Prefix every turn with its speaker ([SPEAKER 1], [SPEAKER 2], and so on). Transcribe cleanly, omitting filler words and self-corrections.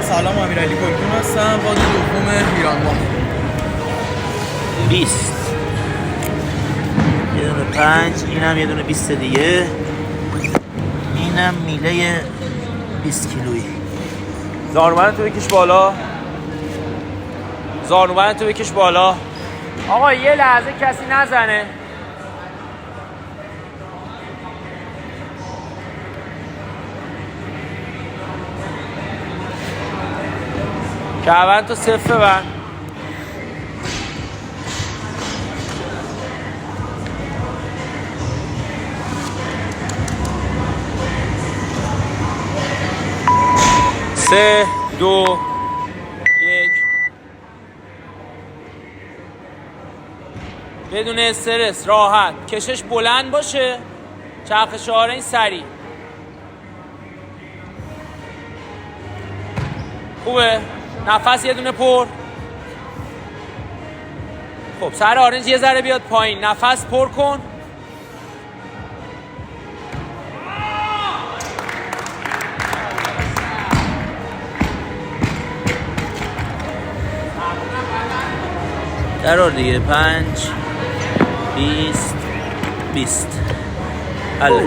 [SPEAKER 1] سلام، امیرعلی گلگون هستم. وادی دوم ایرانماه
[SPEAKER 2] 20 یه دونه 5 اینم یه دونه 20 دیگه اینم میله 20 کیلویی.
[SPEAKER 3] زانوان تو بکش بالا. زانوان تو بکش بالا. آقا یه لحظه کسی نزنه. کعبن تو صفه بند. سه دو یک. بدون استرس، راحت، کشش بلند باشه، چرخ شعارین سریع. خوبه؟ نفس یه دونه پر. خب سر آرنج یه ذره بیاد پایین، نفس پر کن.
[SPEAKER 2] قرار دیگه 5 20 20 حله.